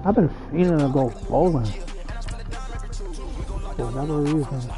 I've been feeling to go bowling for whatever reason.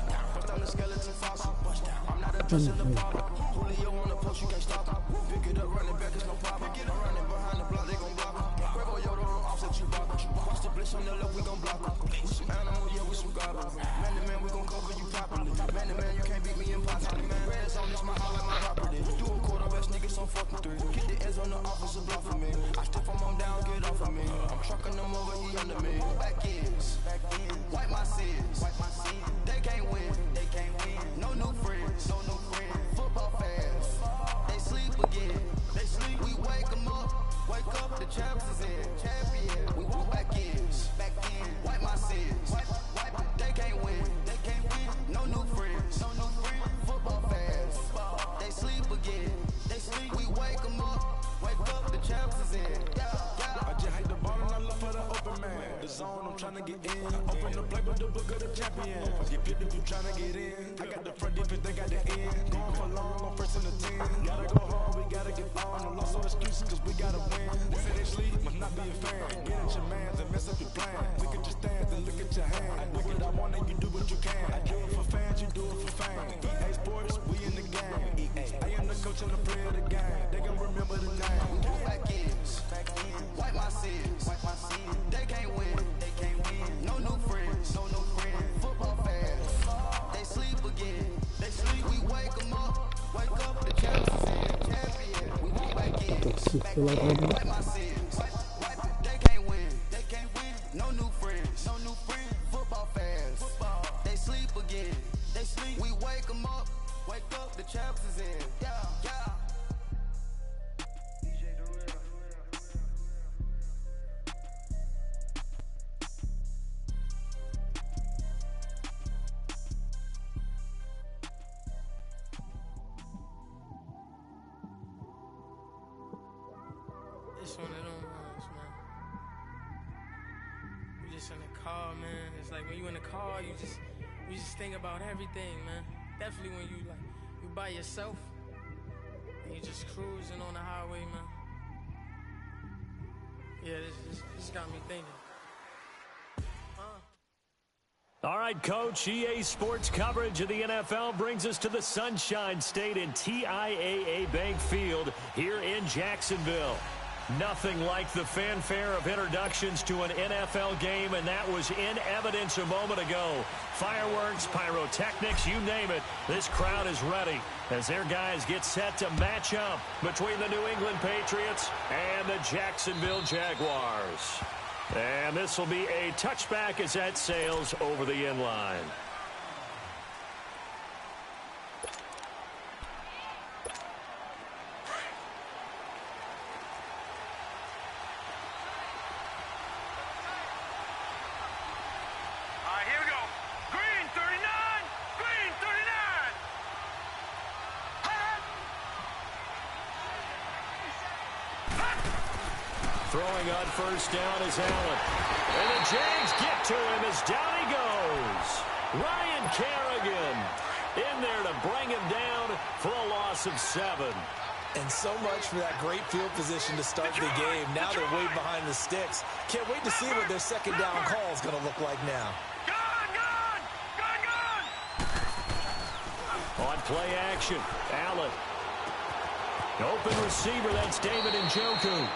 Let me see. It's one of them ones, man. You just in the car, man. It's like when you in the car, you just think about everything, man. Definitely when you by yourself and you just cruising on the highway, man. Yeah, this got me thinking. All right, Coach, EA Sports coverage of the NFL brings us to the Sunshine State in TIAA Bank Field here in Jacksonville. Nothing like the fanfare of introductions to an NFL game, and that was in evidence a moment ago. Fireworks, pyrotechnics, you name it. This crowd is ready as their guys get set to match up between the New England Patriots and the Jacksonville Jaguars. And this will be a touchback as that sails over the end line. Here we go. Green 39. Green 39. Throwing on first down is Allen. And the Jags get to him as down he goes. Ryan Kerrigan in there to bring him down for a loss of 7. And so much for that great field position to start the game. Now they're way behind the sticks. Can't wait to see what their second down call is going to look like now. On play action, Allen. Open receiver, that's David Njoku.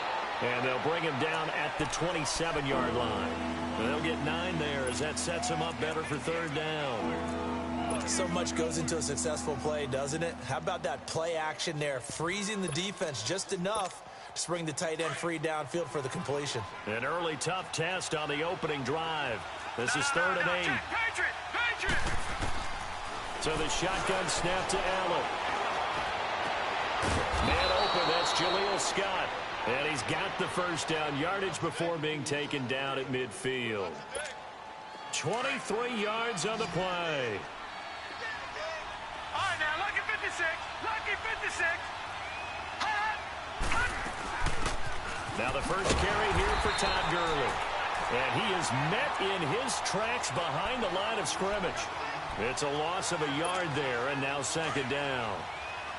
And they'll bring him down at the 27-yard line. And they'll get 9 there as that sets him up better for third down. So much goes into a successful play, doesn't it? How about that play action there, freezing the defense just enough to bring the tight end free downfield for the completion. An early tough test on the opening drive. This is 3rd and 8. So the shotgun snap to Allen. Man open, that's Jaleel Scott. And he's got the first down yardage before being taken down at midfield. 23 yards on the play. All right, now, lucky 56. Lucky 56. Now the first carry here for Todd Gurley. And he is met in his tracks behind the line of scrimmage. It's a loss of a yard there, and now second down.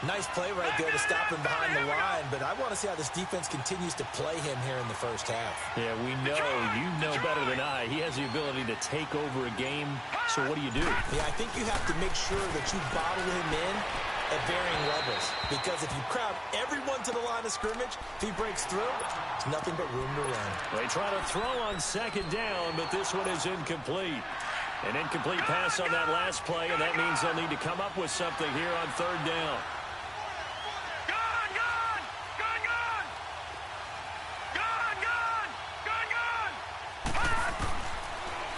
Nice play right there to stop him behind the line, but I want to see how this defense continues to play him here in the first half. Yeah, we know. You know better than I. He has the ability to take over a game, so what do? Yeah, I think you have to make sure that you bottle him in at varying levels, because if you crowd everyone to the line of scrimmage, if he breaks through, there's nothing but room to run. They try to throw on second down, but this one is incomplete. An incomplete pass on that last play, and that means they'll need to come up with something here on third down.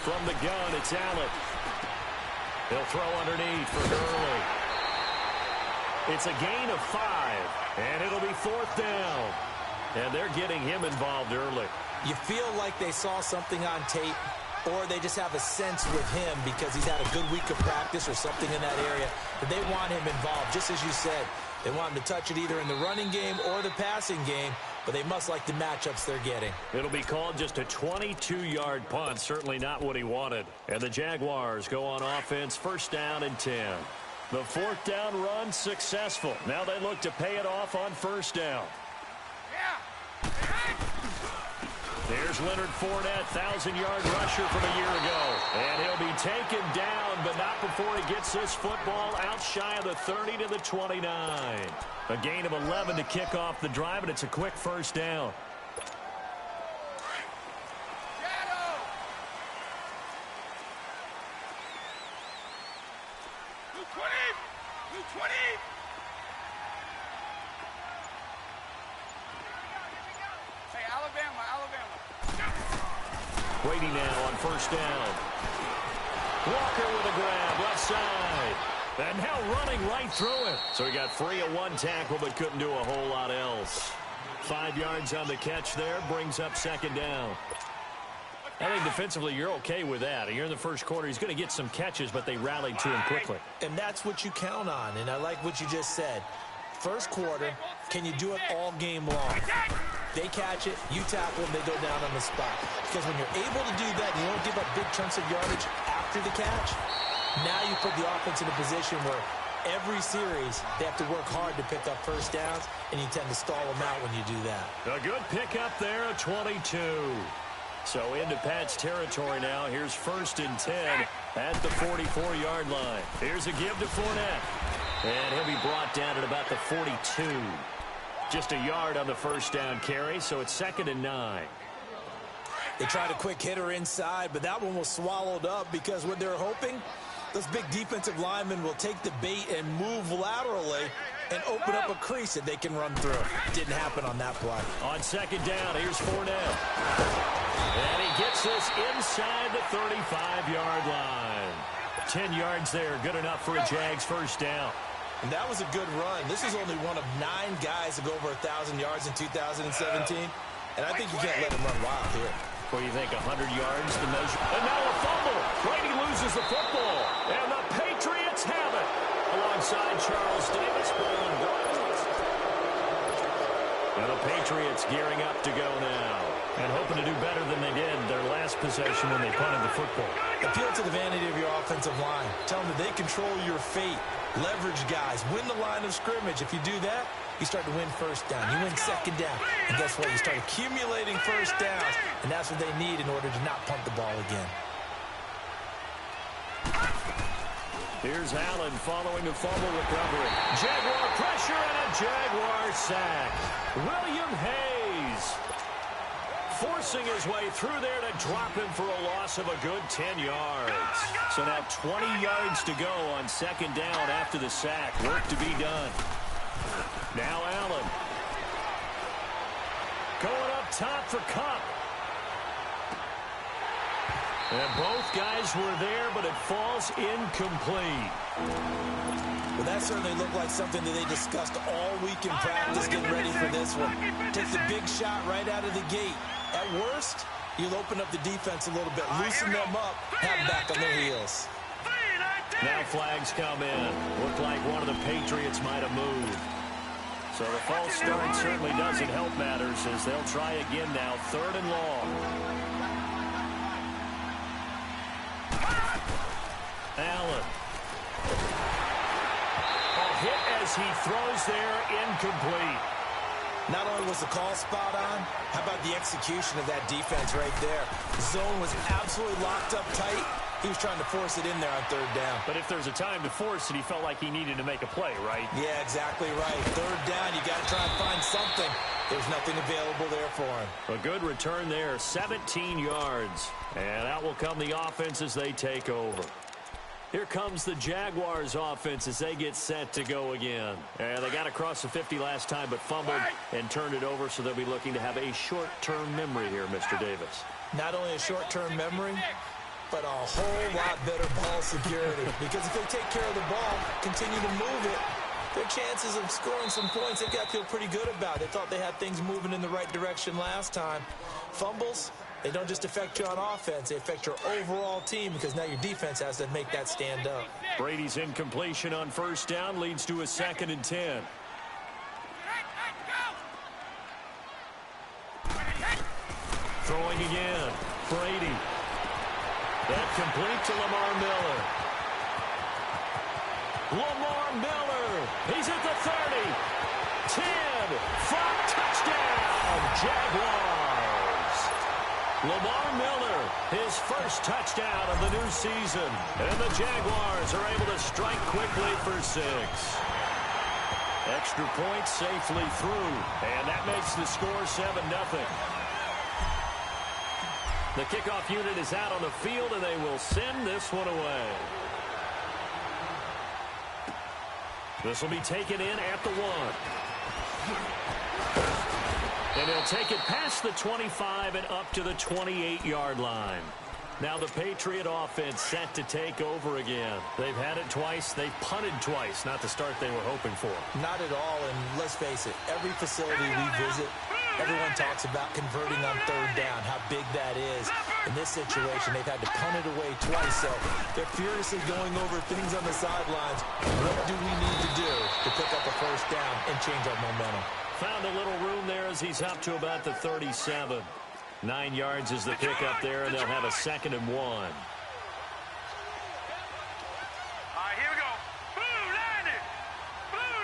From the gun, it's Allen. He'll throw underneath for Gurley. It's a gain of 5, and it'll be fourth down. And they're getting him involved early. You feel like they saw something on tape, or they just have a sense with him because he's had a good week of practice or something in that area, that they want him involved. Just as you said, they want him to touch it either in the running game or the passing game, but they must like the matchups they're getting. It'll be called just a 22-yard punt, certainly not what he wanted. And the Jaguars go on offense, first down and 10. The fourth down run successful. Now they look to pay it off on first down. There's Leonard Fournette, 1,000-yard rusher from a year ago. And he'll be taken down, but not before he gets this football out shy of the 30 to the 29. A gain of 11 to kick off the drive, and it's a quick first down. Brady now on first down. Walker with a grab, left side. And now running right through it. So he got free of one tackle, but couldn't do a whole lot else. 5 yards on the catch there, brings up second down. I think defensively you're okay with that. Here in the first quarter, he's going to get some catches, but they rallied to him quickly. And that's what you count on, and I like what you just said. First quarter, can you do it all game long? They catch it, you tackle them, they go down on the spot. Because when you're able to do that, and you don't give up big chunks of yardage after the catch, now you put the offense in a position where every series they have to work hard to pick up first downs, and you tend to stall them out when you do that. A good pickup there at 22. So into Pat's territory now. Here's first and 10 at the 44-yard line. Here's a give to Fournette. And he'll be brought down at about the 42. Just a yard on the first down carry, so it's second and 9. They tried a quick hitter inside, but that one was swallowed up because what they're hoping, those big defensive linemen will take the bait and move laterally and open up a crease that they can run through. Didn't happen on that play. On second down, here's Fournette. And he gets this inside the 35-yard line. 10 yards there, good enough for a Jags first down. And that was a good run. This is only one of 9 guys to go over 1,000 yards in 2017. And I think you can't let him run wild here. What do you think, 100 yards to measure? And now a fumble. Brady loses the football. And the Patriots have it. Alongside Charles Davis. And the Patriots gearing up to go now. And hoping to do better than they did their last possession when they punted the football. Appeal to the vanity of your offensive line. Tell them that they control your fate. Leverage guys. Win the line of scrimmage. If you do that, you start to win first down. You win second down. And guess what? You start accumulating first downs. And that's what they need in order to not punt the ball again. Here's Allen following the fumble recovery. Jaguar pressure and a Jaguar sack. William Hayes forcing his way through there to drop him for a loss of a good 10 yards. So now 20 yards to go on second down after the sack. Work to be done. Now Allen. Going up top for Cup. And both guys were there, but it falls incomplete. Well, that certainly looked like something that they discussed all week in practice getting ready for this one. Take the big shot right out of the gate. At worst, you'll open up the defense a little bit, loosen them up, have them back on their heels. Now flags come in. Looked like one of the Patriots might have moved. So the false start certainly doesn't help matters as they'll try again now, third and long. Allen. A hit as as he throws there incomplete. Not only was the call spot on, how about the execution of that defense right there? Zone was absolutely locked up tight. He was trying to force it in there on third down. But if there's a time to force it, he felt like he needed to make a play, right? Yeah, exactly right. Third down, you got to try and find something. There's nothing available there for him. A good return there, 17 yards. And out will come the offense as they take over. Here comes the Jaguars offense as they get set to go again. And they got across the 50 last time but fumbled and turned it over, so they'll be looking to have a short-term memory here, Mr. Davis. Not only a short-term memory, but a whole lot better ball security. Because if they take care of the ball, continue to move it, their chances of scoring some points, they've got to feel pretty good about. They thought they had things moving in the right direction last time. Fumbles, they don't just affect you on offense, they affect your overall team because now your defense has to make that stand up. Brady's incompletion on first down leads to a 2nd and 10. Throwing again. Brady. That complete to Lamar Miller. Lamar Miller. He's at the 30. 10. 5. Touchdown. Jaguars. Lamar Miller, his first touchdown of the new season. And the Jaguars are able to strike quickly for 6. Extra point safely through. And that makes the score 7-0. The kickoff unit is out on the field, and they will send this one away. This will be taken in at the 1. And he'll take it past the 25 and up to the 28-yard line. Now the Patriot offense set to take over again. They've had it twice. They've punted twice. Not the start they were hoping for. Not at all, and let's face it, every facility we visit, everyone talks about converting on third down, how big that is. In this situation, they've had to punt it away twice, so they're furiously going over things on the sidelines. What do we need to do to pick up a first down and change our momentum? Found a little room there as he's up to about the 37. 9 yards is the pickup there, and they'll have a 2nd and 1. All right, here we go. Blue 90. Blue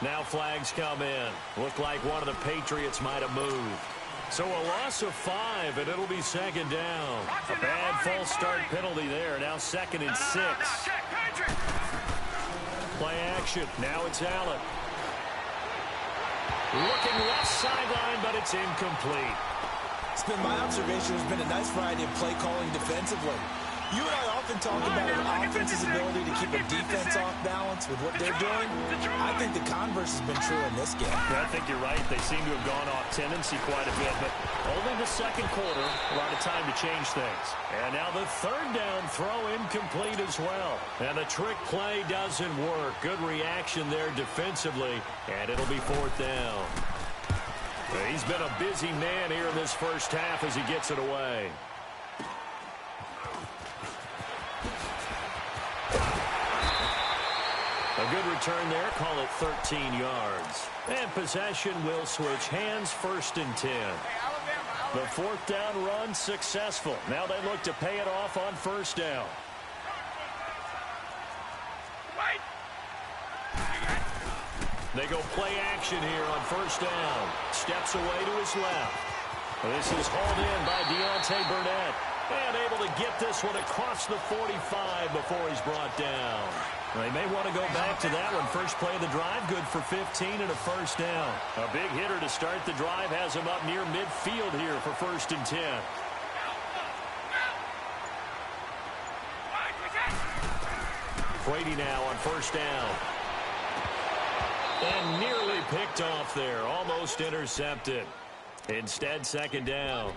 90. Now flags come in. Looked like one of the Patriots might have moved. So a loss of 5, and it'll be 2nd down. A bad false start penalty there. Now 2nd and 6. Play action. Now it's Allen. Looking left sideline, but it's incomplete. It's been my observation. There's been a nice variety of play calling defensively. You and I often talk about an offense's ability to keep a defense off balance with what they're doing. I think the converse has been true in this game. Yeah, I think you're right. They seem to have gone off tendency quite a bit, but only the 2nd quarter, a lot of time to change things. And now the 3rd down throw incomplete as well. And the trick play doesn't work. Good reaction there defensively, and it'll be 4th down. He's been a busy man here in this first half as he gets it away. A good return there, call it 13 yards. And possession will switch hands, 1st and 10. The 4th down run successful. Now they look to pay it off on 1st down. They go play action here on 1st down. Steps away to his left. This is hauled in by Deontay Burnett. And able to get this one across the 45 before he's brought down. They may want to go back to that one. First play of the drive, good for 15 and a 1st down. A big hitter to start the drive has him up near midfield here for 1st and 10. Brady now on 1st down. And nearly picked off there, almost intercepted. Instead, 2nd down.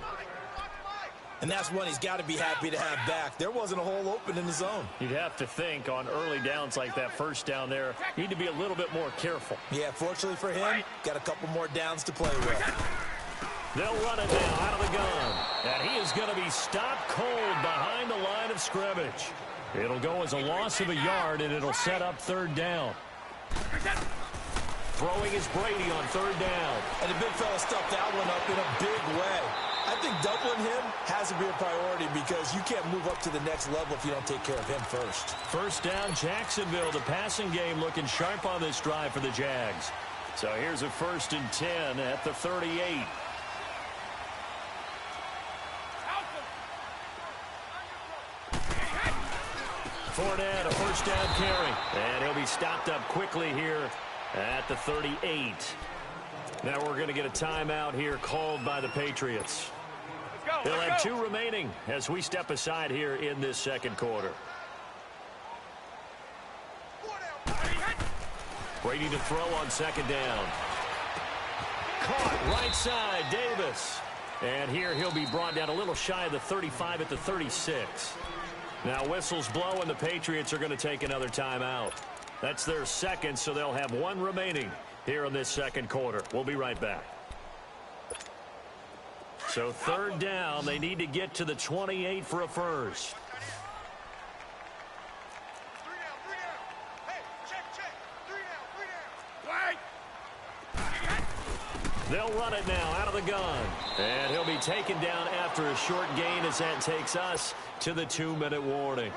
And that's one he's got to be happy to have back. There wasn't a hole open in the zone. You'd have to think on early downs like that 1st down there, need to be a little bit more careful. Yeah, fortunately for him, got a couple more downs to play with. They'll run it now out of the gun. And he is going to be stopped cold behind the line of scrimmage. It'll go as a loss of a yard, and it'll set up 3rd down. Throwing is Brady on 3rd down. And the big fella stuffed that one up in a big way. I think doubling him has to be a priority because you can't move up to the next level if you don't take care of him first. First down, Jacksonville. The passing game looking sharp on this drive for the Jags. So here's a 1st and 10 at the 38. Fournette, a first down carry. And he'll be stopped up quickly here at the 38. Now we're going to get a timeout here called by the Patriots. They'll have 2 remaining as we step aside here in this second quarter. Brady to throw on 2nd down. Caught right side, Davis. And here he'll be brought down a little shy of the 35 at the 36. Now whistles blow and the Patriots are going to take another timeout. That's their second, so they'll have 1 remaining here in this second quarter. We'll be right back. So 3rd down, they need to get to the 28 for a first. They'll run it now out of the gun. And he'll be taken down after a short gain as that takes us to the 2-minute warning.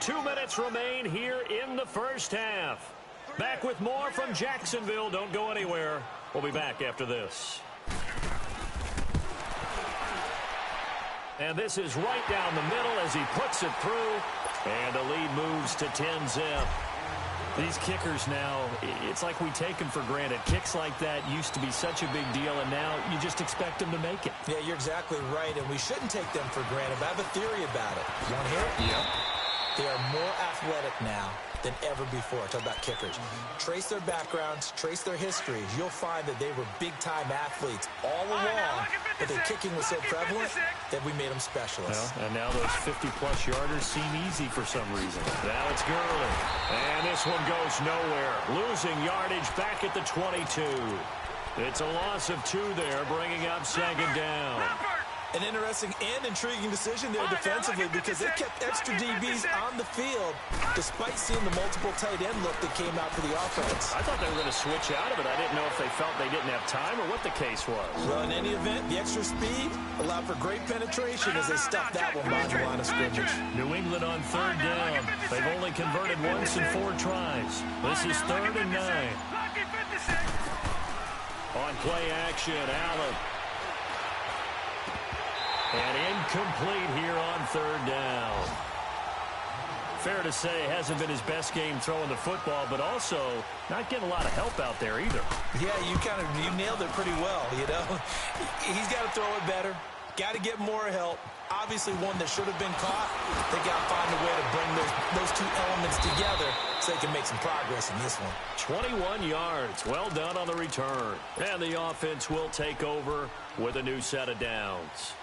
2 minutes remain here in the first half. Back with more from Jacksonville. Don't go anywhere. We'll be back after this. And this is right down the middle as he puts it through. And the lead moves to 10-zip. These kickers now, it's like we take them for granted. Kicks like that used to be such a big deal, and now you just expect them to make it. Yeah, you're exactly right, and we shouldn't take them for granted. But I have a theory about it. You want to hear it? Yep. They are more athletic now than ever before. Talk about kickers. Trace their backgrounds, trace their histories. You'll find that they were big-time athletes all along, but their kicking was so prevalent that we made them specialists. Well, and now those 50-plus yarders seem easy for some reason. Now it's Gurley. And this one goes nowhere. Losing yardage back at the 22. It's a loss of 2 there, bringing up 2nd down. An interesting and intriguing decision there defensively because they kept extra DBs on the field despite seeing the multiple tight end look that came out for the offense. I thought they were going to switch out of it. I didn't know if they felt they didn't have time or what the case was. Well, in any event, the extra speed allowed for great penetration as they stuffed that one by the line of scrimmage. New England on 3rd down. They've only converted once in 4 tries. This is 3rd and 9. On play action, Allen. And incomplete here on 3rd down. Fair to say, hasn't been his best game throwing the football, but also not getting a lot of help out there either. Yeah, you nailed it pretty well, you know. He's got to throw it better. Got to get more help. Obviously one that should have been caught. They got to find a way to bring those 2 elements together so they can make some progress in this one. 21 yards. Well done on the return. And the offense will take over with a new set of downs.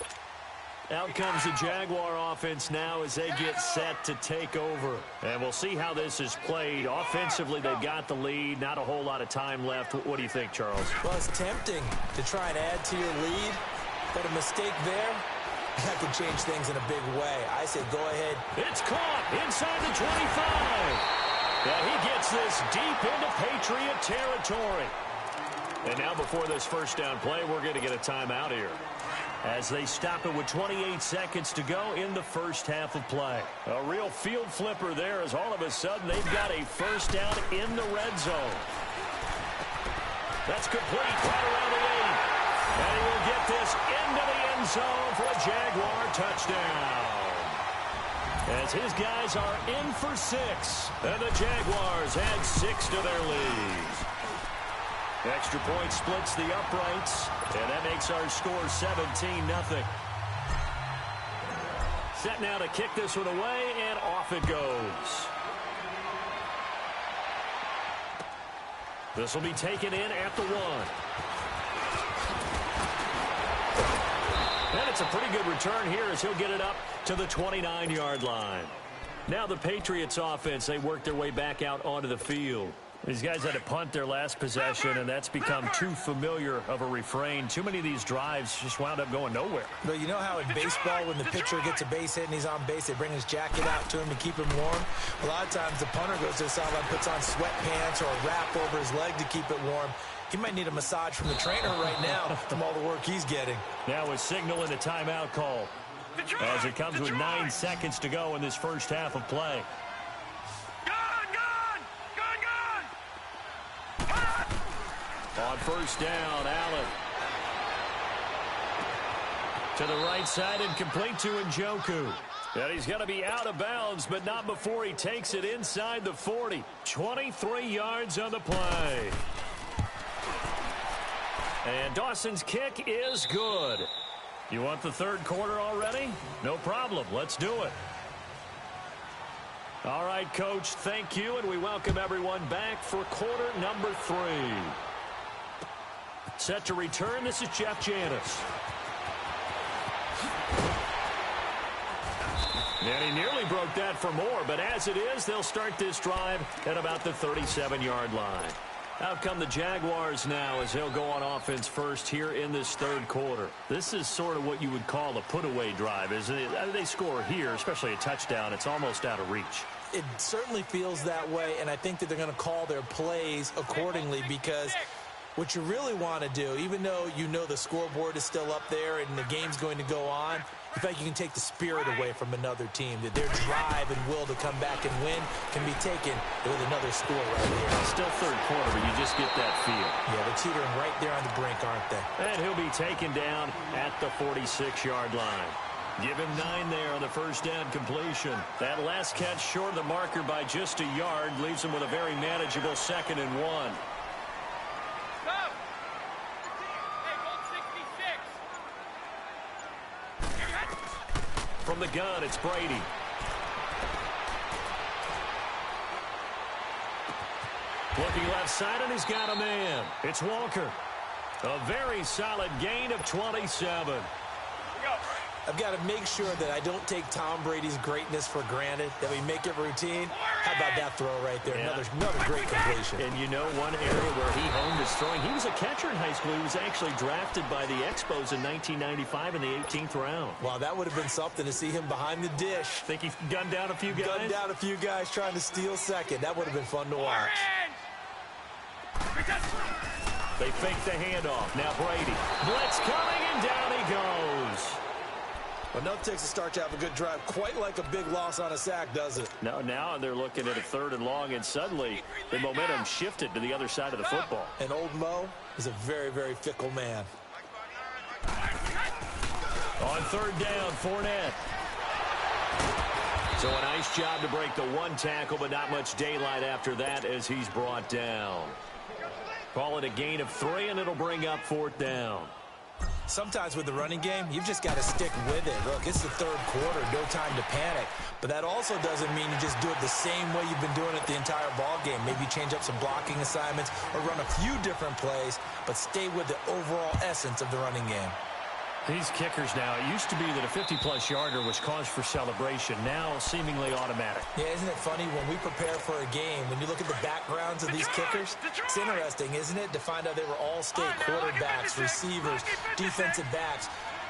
Out comes the Jaguar offense now as they get set to take over. And we'll see how this is played. Offensively, they've got the lead. Not a whole lot of time left. What do you think, Charles? Well, it's tempting to try and add to your lead. But a mistake there, that could change things in a big way. I say go ahead. It's caught inside the 25. Yeah, he gets this deep into Patriot territory. And now before this first down play, we're going to get a timeout here as they stop it with 28 seconds to go in the first half of play. A real field flipper there as all of a sudden they've got a first down in the red zone. That's complete right around the 8. And he will get this into the end zone for a Jaguar touchdown. As his guys are in for 6. And the Jaguars add 6 to their lead. Extra point splits the uprights, and that makes our score 17-0. Set now to kick this one away, and off it goes. This will be taken in at the 1. And it's a pretty good return here as he'll get it up to the 29-yard line. Now the Patriots offense, they work their way back out onto the field. These guys had to punt their last possession, and that's become too familiar of a refrain. Too many of these drives just wound up going nowhere. But you know how in baseball, when the pitcher gets a base hit and he's on base, they bring his jacket out to him to keep him warm? A lot of times the punter goes to the sideline, puts on sweatpants or a wrap over his leg to keep it warm. He might need a massage from the trainer right now from all the work he's getting. Now a signal and a timeout call as it comes with 9 seconds to go in this first half of play. On first down, Allen. To the right side and complete to Njoku. And he's going to be out of bounds, but not before he takes it inside the 40. 23 yards on the play. And Dawson's kick is good. You want the third quarter already? No problem. Let's do it. All right, Coach, thank you, and we welcome everyone back for quarter number 3. Set to return, this is Jeff Janis. And he nearly broke that for more, but as it is, they'll start this drive at about the 37-yard line. Out come the Jaguars now as they'll go on offense first here in this third quarter. This is sort of what you would call a put-away drive, isn't it? They score here, especially a touchdown. It's almost out of reach. It certainly feels that way, and I think that they're going to call their plays accordingly because what you really want to do, even though you know the scoreboard is still up there and the game's going to go on, in fact, you can take the spirit away from another team, that their drive and will to come back and win can be taken with another score right here. Still third quarter, but you just get that feel. Yeah, they're teetering right there on the brink, aren't they? And he'll be taken down at the 46-yard line. Give him 9 there on the first down completion. That last catch short of the marker by just a yard leaves him with a very manageable 2nd and 1. From the gun, it's Brady. Looking left side, and he's got a man. It's Walker. A very solid gain of 27. I've got to make sure that I don't take Tom Brady's greatness for granted, that we make it routine. How about that throw right there? Yeah. Another great completion. And you know one area where he honed his throwing, he was a catcher in high school. He was actually drafted by the Expos in 1995 in the 18th round. Wow, that would have been something to see him behind the dish. Think he gunned down a few guys? Gunned down a few guys trying to steal second. That would have been fun to watch. They fake the handoff. Now Brady. Blitz coming, and down he goes. Enough takes to start to have a good drive. Quite like a big loss on a sack, does it? Now they're looking at a 3rd and long, and suddenly the momentum shifted to the other side of the football. And old Mo is a very, very fickle man. On 3rd down, Fournette. So a nice job to break the 1 tackle, but not much daylight after that as he's brought down. Call it a gain of 3, and it'll bring up 4th down. Sometimes with the running game, you've just got to stick with it. Look, it's the third quarter, no time to panic. But that also doesn't mean you just do it the same way you've been doing it the entire ball game. Maybe change up some blocking assignments or run a few different plays, but stay with the overall essence of the running game. These kickers now, it used to be that a 50-plus yarder was cause for celebration. Now seemingly automatic. Yeah, isn't it funny when we prepare for a game, when you look at the backgrounds of these kickers, it's interesting, isn't it, to find out they were all-state quarterbacks, receivers, defensive backs,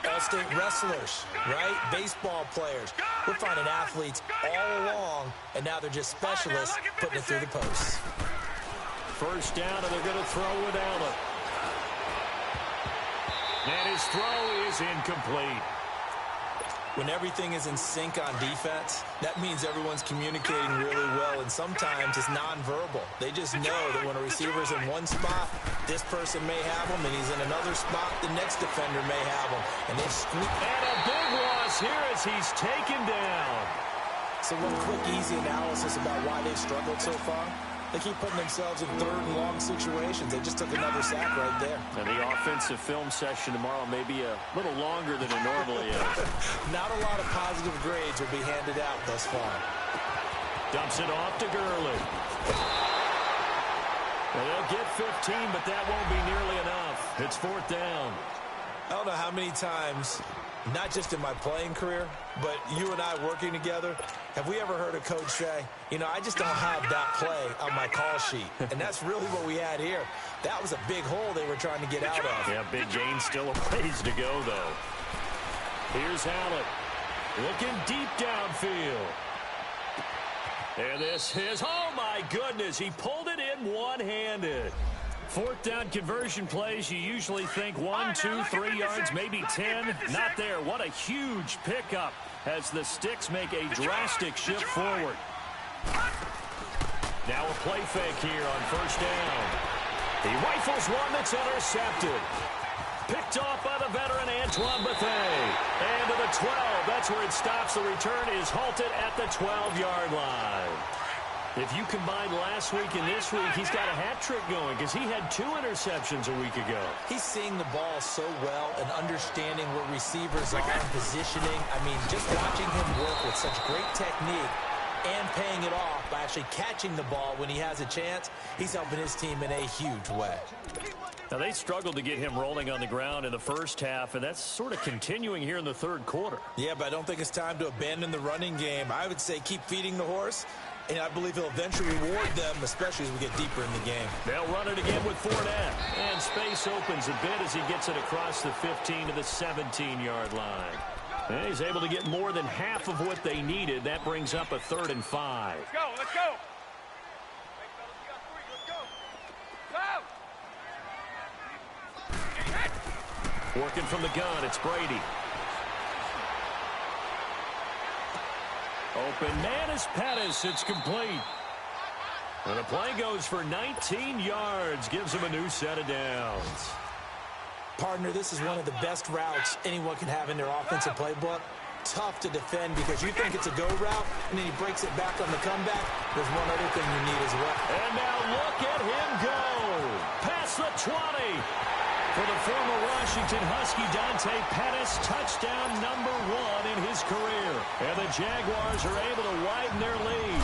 all-state wrestlers, right? Baseball players. We're finding athletes all along, and now they're just specialists putting it through the posts. First down, and they're going to throw with Allen. And his throw is incomplete. When everything is in sync on defense, that means everyone's communicating really well, and sometimes it's nonverbal. They just know that when a receiver's in one spot, this person may have him, and he's in another spot, the next defender may have him. And they squeak. And a big loss here as he's taken down. So one quick, easy analysis about why they've struggled so far. They keep putting themselves in 3rd and long situations. They just took another sack right there. And the offensive film session tomorrow may be a little longer than it normally is. Not a lot of positive grades will be handed out thus far. Dumps it off to Gurley. Well, they'll get 15, but that won't be nearly enough. It's 4th down. I don't know how many times, not just in my playing career, but you and I working together, have we ever heard a coach say, you know, I just don't have that play on my call sheet. And that's really what we had here. That was a big hole they were trying to get out of. Yeah, big gain, still a ways to go, though. Here's Allen. Looking deep downfield. And this is, oh my goodness, he pulled it in one-handed. Fourth down conversion plays, you usually think 1, 2, 3 yards, maybe 10. Not there. What a huge pickup as the Sticks make a drastic shift forward. Now a play fake here on first down. He rifles one that's intercepted. Picked off by the veteran Antoine Bethea. And to the 12. That's where it stops. The return is halted at the 12-yard line. If you combine last week and this week, he's got a hat trick going because he had 2 interceptions a week ago. He's seeing the ball so well and understanding where receivers are and positioning. I mean, just watching him work with such great technique and paying it off by actually catching the ball when he has a chance, he's helping his team in a huge way. Now, they struggled to get him rolling on the ground in the first half, and that's sort of continuing here in the third quarter. Yeah, but I don't think it's time to abandon the running game. I would say keep feeding the horse, and I believe he'll eventually reward them, especially as we get deeper in the game. They'll run it again with Fournette, and space opens a bit as he gets it across the 15 to the 17-yard line. And he's able to get more than half of what they needed. That brings up a 3rd and 5. Let's go, let's go. Working from the gun, it's Brady. Open man is Pettis. It's complete. And the play goes for 19 yards. Gives him a new set of downs. Partner, this is one of the best routes anyone can have in their offensive playbook. Tough to defend because you think it's a go route, and then he breaks it back on the comeback. There's one other thing you need as well. And now look at him go. Past the 20. For the former Washington Husky, Dante Pettis, touchdown number 1 in his career. And the Jaguars are able to widen their lead.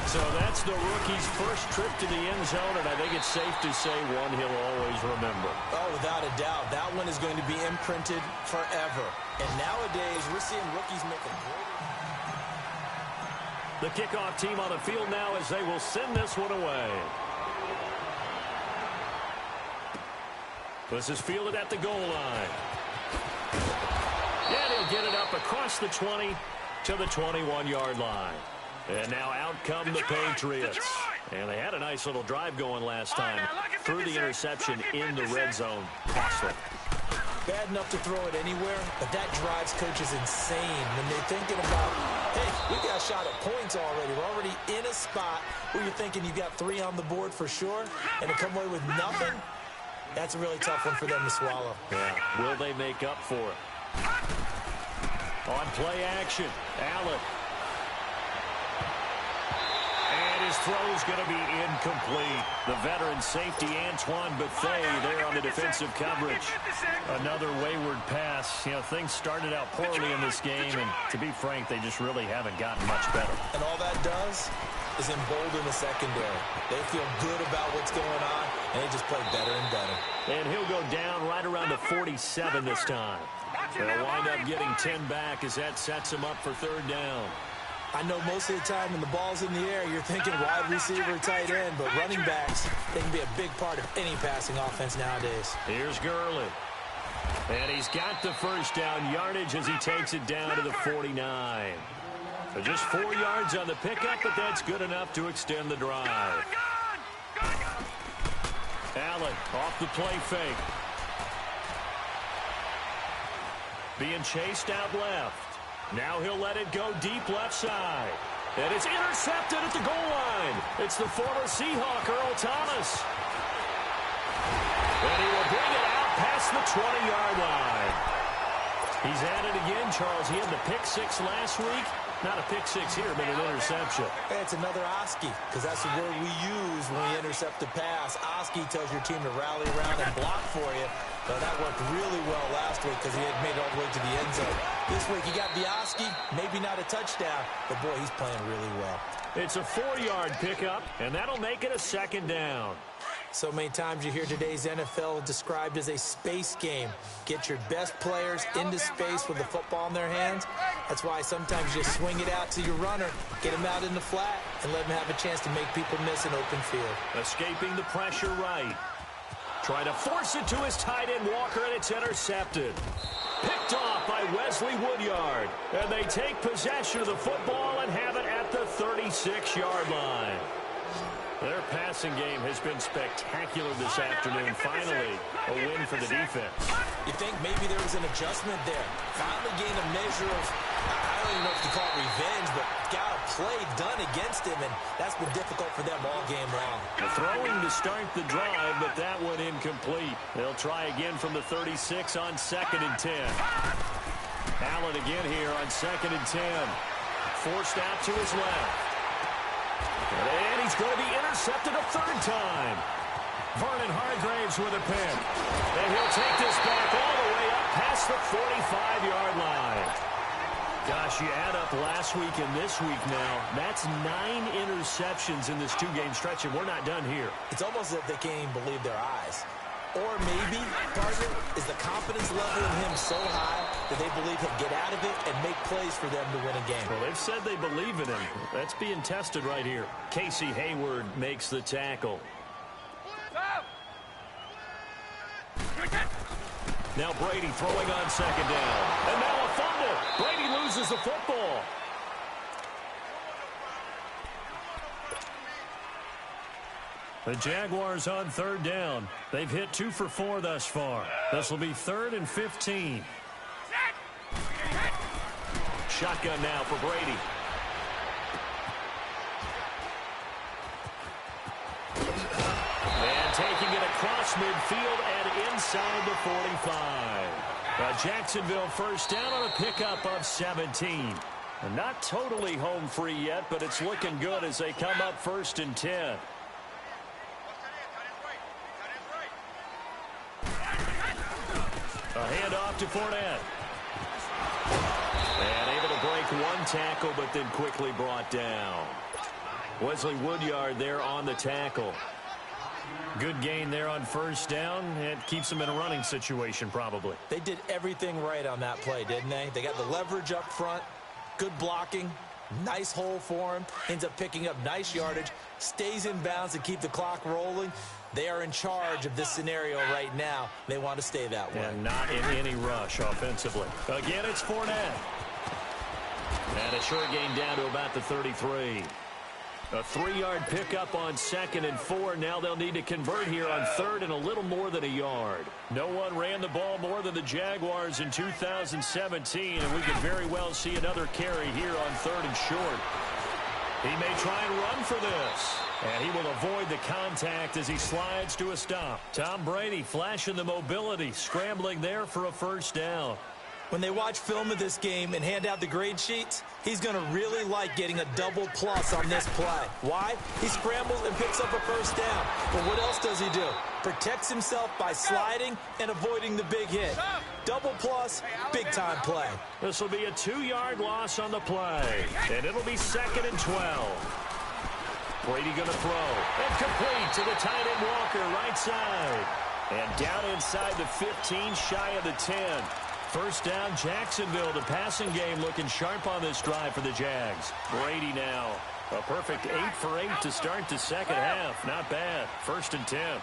So that's the rookie's first trip to the end zone, and I think it's safe to say one he'll always remember. Oh, without a doubt. That one is going to be imprinted forever. And nowadays, we're seeing rookies make a great... The kickoff team on the field now as they will send this one away. This is fielded at the goal line. And he'll get it up across the 20 to the 21-yard line. And now out come the Patriots. And they had a nice little drive going last time. Threw the interception in the red zone. Costly. Bad enough to throw it anywhere, but that drives coaches insane when they're thinking about, hey, we got a shot at points already. We're already in a spot where you're thinking you got 3 on the board for sure, and to come away with nothing, that's a really tough one for them to swallow. Yeah, will they make up for it? On play action, Allen. And his throw is going to be incomplete. The veteran safety, Antoine Bethea, there on the defensive coverage. Another wayward pass. You know, things started out poorly in this game, and to be frank, they just really haven't gotten much better. And all that does is embolden the secondary. They feel good about what's going on, and they just play better and better. And he'll go down right around the 47 this time. They'll wind up getting 10 back as that sets him up for 3rd down. I know most of the time when the ball's in the air, you're thinking wide receiver, tight end, but running backs, they can be a big part of any passing offense nowadays. Here's Gurley. And he's got the first down yardage as he takes it down to the 49. So just 4 yards on the pickup, but that's good enough to extend the drive. Allen off the play fake. Being chased out left. Now he'll let it go deep left side. And it's intercepted at the goal line. It's the former Seahawk, Earl Thomas. And he will bring it out past the 20-yard line. He's at it again, Charles. He had the pick 6 last week. Not a pick 6 here, but an interception. Hey, it's another Oski, because that's the word we use when we intercept a pass. Oski tells your team to rally around and block for you. But that worked really well last week because he had made it all the way to the end zone. This week he got the Oski, maybe not a touchdown, but boy, he's playing really well. It's a 4-yard pickup, and that'll make it a 2nd down. So many times you hear today's NFL described as a space game. Get your best players into space with the football in their hands. That's why sometimes you swing it out to your runner, get him out in the flat, and let him have a chance to make people miss an open field. Escaping the pressure right. Trying to force it to his tight end Walker, and it's intercepted. Picked off by Wesley Woodyard. And they take possession of the football and have it at the 36-yard line. Their passing game has been spectacular this afternoon. Finally, a win for the defense. You think maybe there was an adjustment there. Finally gained a measure of, I don't even know if you call it revenge, but got a play done against him, and that's been difficult for them all game long. Throwing to start the drive, but that one incomplete. They'll try again from the 36 on 2nd and 10. Allen again here on 2nd and 10. Forced out to his left. And he's going to be intercepted a 3rd time. Vernon Hargreaves with a pick. And he'll take this back all the way up past the 45-yard line. Gosh, you add up last week and this week now. That's 9 interceptions in this 2-game stretch, and we're not done here. It's almost as if they can't even believe their eyes. Or maybe, partner, is the confidence level in him so high that they believe he'll get out of it and make plays for them to win a game. Well, they've said they believe in him. That's being tested right here. Casey Hayward makes the tackle. Now Brady throwing on 2nd down. And now a fumble. Brady loses the football. The Jaguars on 3rd down. They've hit 2 for 4 thus far. This will be 3rd and 15. Shotgun now for Brady. And taking it across midfield and inside the 45. Jacksonville 1st down on a pickup of 17. Not totally home free yet, but it's looking good as they come up 1st and 10. A handoff to Fournette. And able to break 1 tackle, but then quickly brought down. Wesley Woodyard there on the tackle. Good gain there on 1st down. It keeps them in a running situation probably. They did everything right on that play, didn't they? They got the leverage up front, good blocking, nice hole for him, ends up picking up nice yardage, stays in bounds to keep the clock rolling. They are in charge of this scenario right now. They want to stay that way. And not in any rush offensively. Again, it's Fournette. And a short gain down to about the 33. A 3-yard pickup on 2nd and 4. Now they'll need to convert here on 3rd and a little more than a yard. No one ran the ball more than the Jaguars in 2017, and we could very well see another carry here on 3rd and short. He may try and run for this. And he will avoid the contact as he slides to a stop. Tom Brady flashing the mobility, scrambling there for a 1st down. When they watch film of this game and hand out the grade sheets, he's going to really like getting a double plus on this play. Why? He scrambles and picks up a 1st down. But what else does he do? Protects himself by sliding and avoiding the big hit. Double plus, big-time play. This will be a 2-yard loss on the play. And it'll be 2nd and 12. Brady going to throw. And complete to the tight end Walker, right side. And down inside the 15, shy of the 10. 1st down, Jacksonville. The passing game looking sharp on this drive for the Jags. Brady now. A perfect 8 for 8 to start the 2nd half. Not bad. 1st and 10.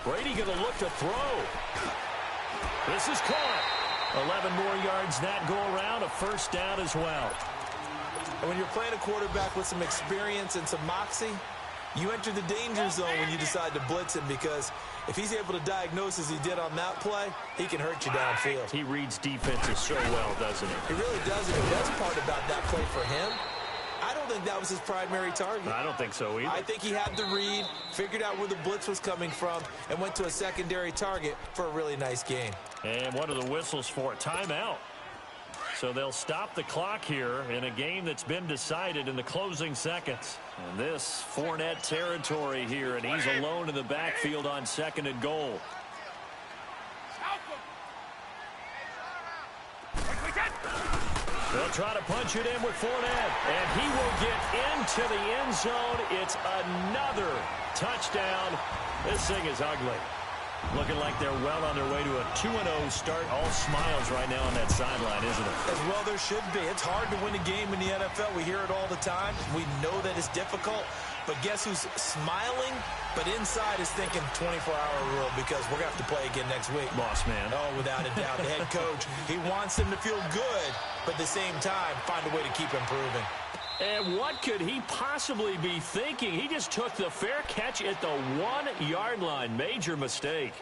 Brady going to look to throw. This is caught. 11 more yards that go around. A 1st down as well. And when you're playing a quarterback with some experience and some moxie, you enter the danger zone when you decide to blitz him, because if he's able to diagnose as he did on that play, he can hurt you downfield. He reads defenses so well, doesn't he? He really does, and the best part about that play for him, I don't think that was his primary target. I don't think so either. I think he had the read, figured out where the blitz was coming from, and went to a secondary target for a really nice gain. And what are the whistles for? Timeout. So they'll stop the clock here in a game that's been decided in the closing seconds. And this Fournette territory here, and he's alone in the backfield on 2nd and goal. They'll try to punch it in with Fournette, and he will get into the end zone. It's another touchdown. This thing is ugly. Looking like they're well on their way to a 2-0 start. All smiles right now on that sideline, isn't it? As well there should be. It's hard to win a game in the NFL. We hear it all the time. We know that it's difficult. But guess who's smiling? But inside is thinking 24-hour rule because we're going to have to play again next week. Boss man. Oh, without a doubt. The head coach, he wants them to feel good, but at the same time, find a way to keep improving. And what could he possibly be thinking? He just took the fair catch at the 1-yard line. Major mistake.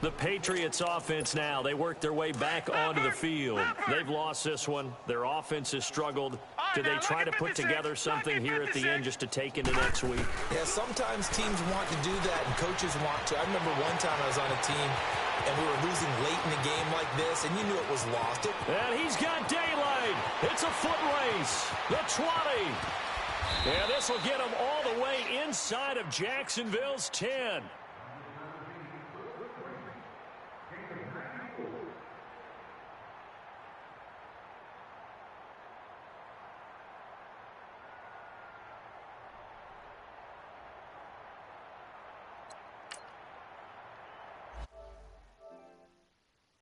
The Patriots offense now, they work their way back onto the field. They've lost this one. Their offense has struggled. Do they try to put together something here at the end just to take into next week? Yeah, sometimes teams want to do that and coaches want to. I remember one time I was on a team and we were losing late in the game like this, and you knew it was lost. And he's got daylight. It's a foot race. The 20. And this will get him all the way inside of Jacksonville's 10.